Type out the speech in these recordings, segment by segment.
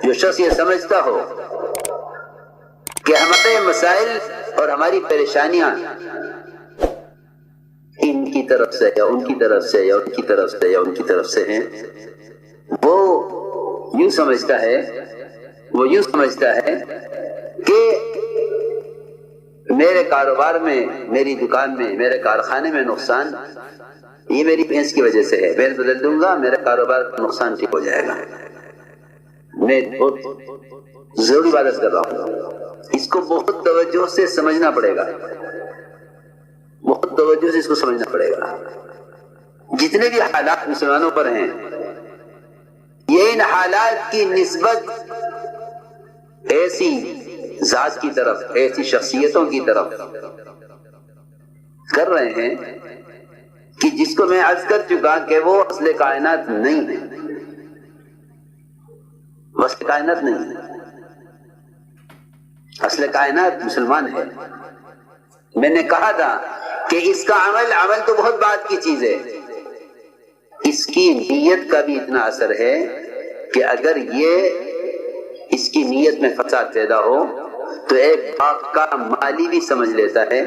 جو شخص یہ سمجھتا ہو کہ ہمارے مسائل اور ہماری پریشانیاں ان کی طرف سے یا ان کی طرف سے یا ان کی طرف سے یا ان کی طرف سے ہیں، وہ یوں سمجھتا ہے کہ میرے کاروبار میں، میری دکان میں، میرے کارخانے میں نقصان یہ میری بھینس کی وجہ سے ہے، بھینس بدل دوں گا میرا کاروبار کا نقصان ٹھیک ہو جائے گا۔ میں بہت ضروری بات کر رہا ہوں، اس کو بہت توجہ سے سمجھنا پڑے گا، بہت توجہ سے اس کو سمجھنا پڑے گا۔ جتنے بھی حالات مسلمانوں پر ہیں، یہ ان حالات کی نسبت ایسی ذات کی طرف، ایسی شخصیتوں کی طرف کر رہے ہیں کہ جس کو میں عرض کر چکا کہ وہ اصل کائنات نہیں ہے، وہ اصل کائنات نہیں ہے، اصل کائنات مسلمان ہے۔ میں نے کہا تھا کہ اس کا عمل تو بہت بات کی چیز ہے، اس کی نیت کا بھی اتنا اثر ہے کہ اگر یہ اس کی نیت میں فساد پیدا ہو تو ایک باغ کا مالی بھی سمجھ لیتا ہے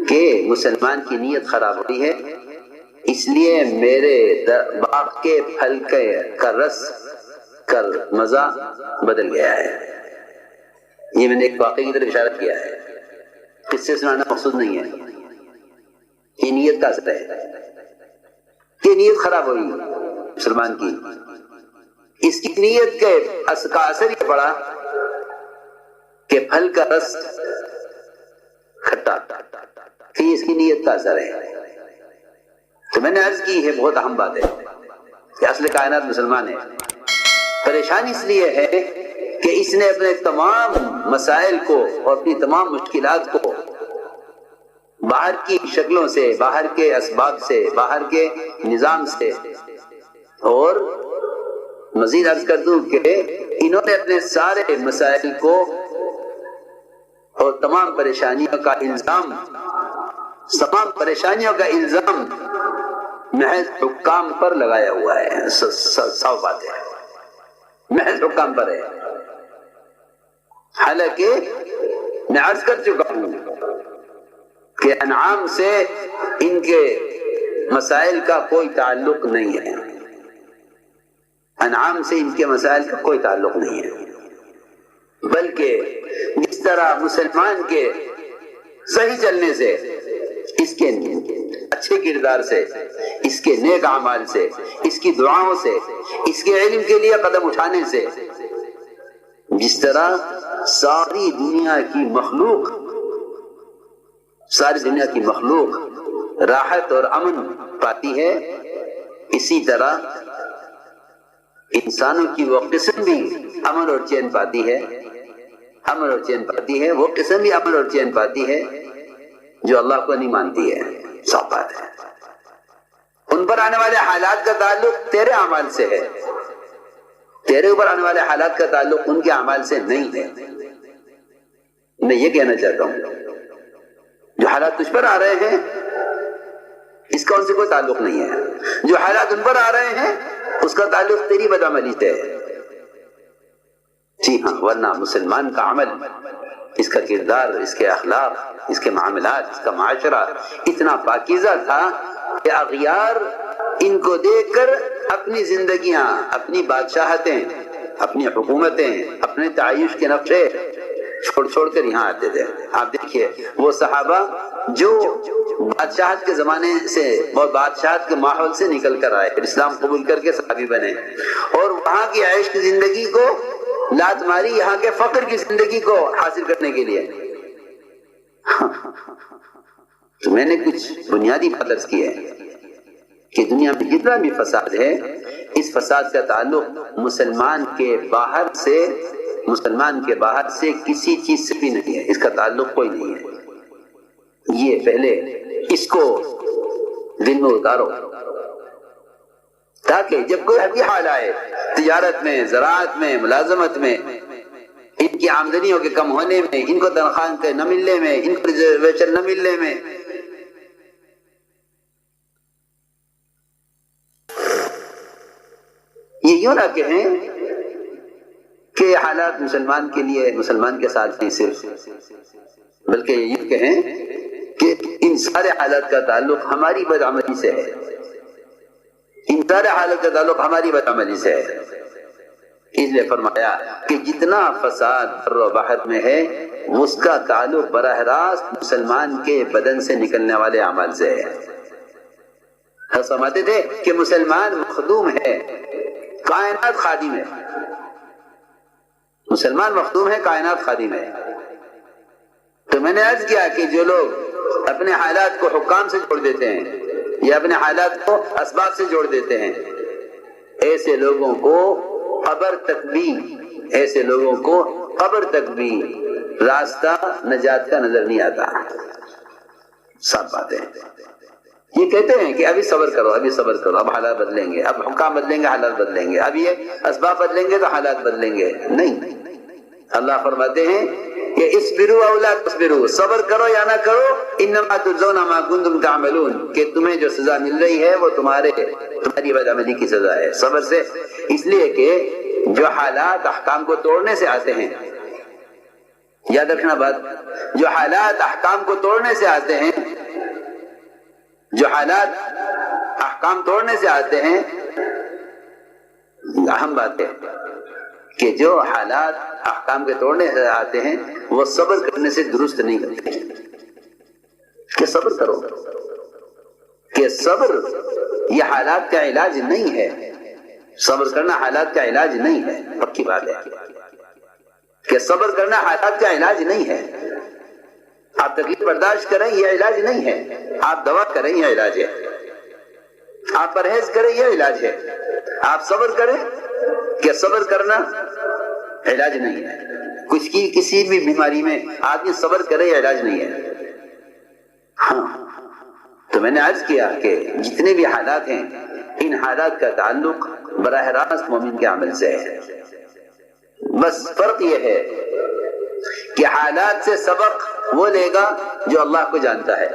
کہ مسلمان کی نیت خراب ہوئی ہے، اس لیے میرے باغ کے پھل کا رس کا مزہ بدل گیا ہے۔ یہ میں نے ایک واقعے کی طرف اشارہ کیا ہے، قصے سنانا مقصود نہیں ہے، یہ نیت کا اثر ہے کہ نیت خراب ہوئی مسلمان کی، اس کی نیت کا اثر یہ پڑا کہ پھل کا رس کھٹا، یہ اس کی نیت کا اثر ہے۔ تو میں نے عرض کی ہے بہت اہم بات ہے کہ اصل کائنات مسلمان ہے۔ پریشانی اس لیے ہے کہ اس نے اپنے تمام مسائل کو اور اپنی تمام مشکلات کو باہر کی شکلوں سے، باہر کے اسباب سے، باہر کے نظام سے، اور مزید عرض کر دوں کہ انہوں نے اپنے سارے مسائل کو اور تمام پریشانیوں کا الزام محض حکام پر لگایا ہوا ہے۔ صاف بات ہے، محض حکام پر ہے، حالانکہ میں عرض کر چکا ہوں کہ انعام سے ان کے مسائل کا کوئی تعلق نہیں ہے، انعام سے ان کے مسائل کا کوئی تعلق نہیں ہے، بلکہ جس طرح مسلمان کے صحیح چلنے سے، اس کے اچھے کردار سے، اس کے نیک اعمال سے، اس کی دعاؤں سے، اس کے علم کے لیے قدم اٹھانے سے، جس طرح ساری دنیا کی مخلوق راحت اور امن پاتی ہے، اسی طرح انسانوں کی وہ قسم بھی امن اور چین پاتی ہے، وہ قسم بھی امن اور چین پاتی ہے جو اللہ کو نہیں مانتی ہے۔ صاف بات ہے، ان پر آنے والے حالات کا تعلق تیرے اعمال سے ہے، تیرے اوپر آنے والے حالات کا تعلق ان کے اعمال سے نہیں ہے۔ میں یہ کہنا چاہتا ہوں جو حالات تجھ پر آ رہے ہیں اس کا ان سے کوئی تعلق نہیں ہے، جو حالات ان پر آ رہے ہیں اس کا تعلق تیری بدعملی سے ہے۔ جی ہاں، ورنہ مسلمان کا عمل، اس کا کردار، اس کے اخلاق، اس کے معاملات، اس کا معاشرہ اتنا پاکیزہ تھا کہ اغیار ان کو دیکھ کر اپنی زندگیاں، اپنی بادشاہتیں، اپنی حکومتیں، اپنے تعیش کے نقشے چھوڑ کر یہاں آتے تھے۔ آپ دیکھیے وہ صحابہ جو بادشاہت کے زمانے سے، بادشاہت کے ماحول سے نکل کر آئے، اسلام قبول کر کے صحابی بنے، اور وہاں کی عیش کی زندگی کو لات ماری یہاں کے فقر کی زندگی کو حاصل کرنے کے لیے۔ تو میں نے کچھ بنیادی بات عرض کی ہے کہ دنیا میں جتنا بھی فساد ہے، اس فساد کا تعلق مسلمان کے باہر سے کسی چیز سے بھی نہیں ہے، اس کا تعلق کوئی نہیں ہے۔ یہ پہلے اس کو دل میں اتارو، تاکہ جب کوئی بھی حال آئے، تجارت میں، زراعت میں، ملازمت میں، ان کی آمدنیوں کے کم ہونے میں، ان کو تنخواہ کے نہ ملنے میں، ان کو ریزرویشن نہ ملنے میں، یہ یوں نہ کہیں کہ کہ یہ حالات مسلمان کے لیے، مسلمان کے ساتھ نہیں صرف، بلکہ یہ کہیں کہ ان سارے حالات کا تعلق ہماری بدعملی سے ہے، ان سارے حالات کا تعلق ہماری بدعملی سے ہے۔ اس لیے فرمایا کہ جتنا فساد بر و بحر میں ہے اس کا تعلق براہ راست مسلمان کے بدن سے نکلنے والے اعمال سے ہے۔ ہم سمجھتے تھے کہ مسلمان مخدوم ہے، کائنات خادم ہے، مسلمان مخدوم ہے، کائنات خادم ہے۔ تو میں نے عرض کیا کہ جو لوگ اپنے حالات کو حکام سے جوڑ دیتے ہیں یا اپنے حالات کو اسباب سے جوڑ دیتے ہیں، ایسے لوگوں کو قبر تک بھی راستہ نجات کا نظر نہیں آتا۔ سب باتیں یہ کہتے ہیں کہ ابھی صبر کرو، اب حالات بدلیں گے، اب حکام بدلیں گے، حالات بدلیں گے، اب یہ اسباب بدلیں گے تو حالات بدلیں گے۔ نہیں، اللہ فرماتے ہیں کہ اصبروا او لا تصبروا، صبر کرو یا نہ کرو، انما تجزون ما کنتم تعملون، کہ تمہیں جو سزا مل رہی ہے وہ تمہاری بدعملی کی سزا ہے۔ صبر سے اس لیے کہ جو حالات احکام کو توڑنے سے آتے ہیں، یاد رکھنا بات، جو حالات احکام کو توڑنے سے آتے ہیں، جو حالات احکام توڑنے سے آتے ہیں، اہم بات ہے کہ جو حالات احکام کے توڑنے سے آتے ہیں وہ صبر کرنے سے درست نہیں کرتے۔ کہ صبر کرو، کہ صبر یہ حالات کا علاج نہیں ہے، صبر کرنا حالات کا علاج نہیں ہے، پکی بات ہے کہ صبر کرنا حالات کا علاج نہیں ہے۔ آپ تکلیف برداشت کریں یہ علاج نہیں ہے، آپ دوا کریں یہ علاج ہے، آپ پرہیز کریں یہ علاج ہے، آپ صبر کریں کہ صبر کرنا علاج نہیں ہے۔ کسی بھی بیماری میں آدمی صبر کرے یہ علاج نہیں ہے۔ ہاں، تو میں نے عرض کیا کہ جتنے بھی حالات ہیں ان حالات کا تعلق براہ راست مومن کے عمل سے ہے۔ بس فرق یہ ہے کہ حالات سے سبق وہ لے گا جو اللہ کو جانتا ہے،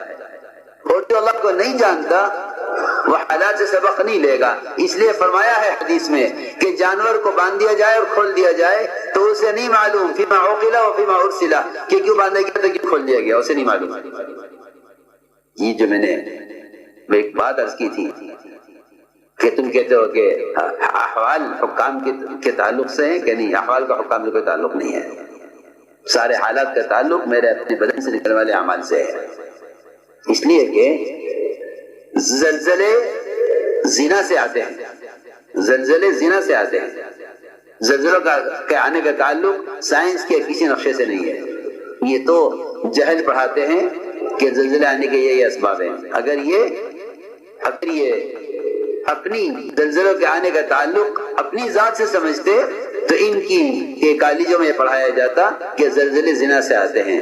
اور جو اللہ کو نہیں جانتا وہ حالات سے سبق نہیں لے گا۔ اس لیے فرمایا ہے حدیث میں کہ جانور کو باندھ دیا جائے اور کھول دیا جائے تو اسے نہیں معلوم فیما عقل و فیما ارسل، کہ کیوں باندھا گیا تو کیوں کھول دیا گیا، اسے نہیں معلوم۔ یہ جو میں نے ایک بات عرض کی تھی کہ تم کہتے ہو کہ احوال حکام کے تعلق سے ہیں، کہ نہیں، احوال کا حکام سے کوئی تعلق نہیں ہے، سارے حالات کا تعلق میرے اپنے بدن سے نکلنے والے اعمال سے ہے۔ اس لیے کہ زلزلے زنا سے آتے ہیں، زلزلے زنا سے آتے ہیں، زلزلوں کے آنے کا تعلق سائنس کے کسی نقشے سے نہیں ہے۔ یہ تو جہل پڑھاتے ہیں کہ زلزلے آنے کے یہ اسباب ہیں۔ اگر یہ اپنی زلزلوں کے آنے کا تعلق اپنی ذات سے سمجھتے تو ان کی کالجوں میں پڑھایا جاتا کہ زلزلے زنا سے آتے ہیں۔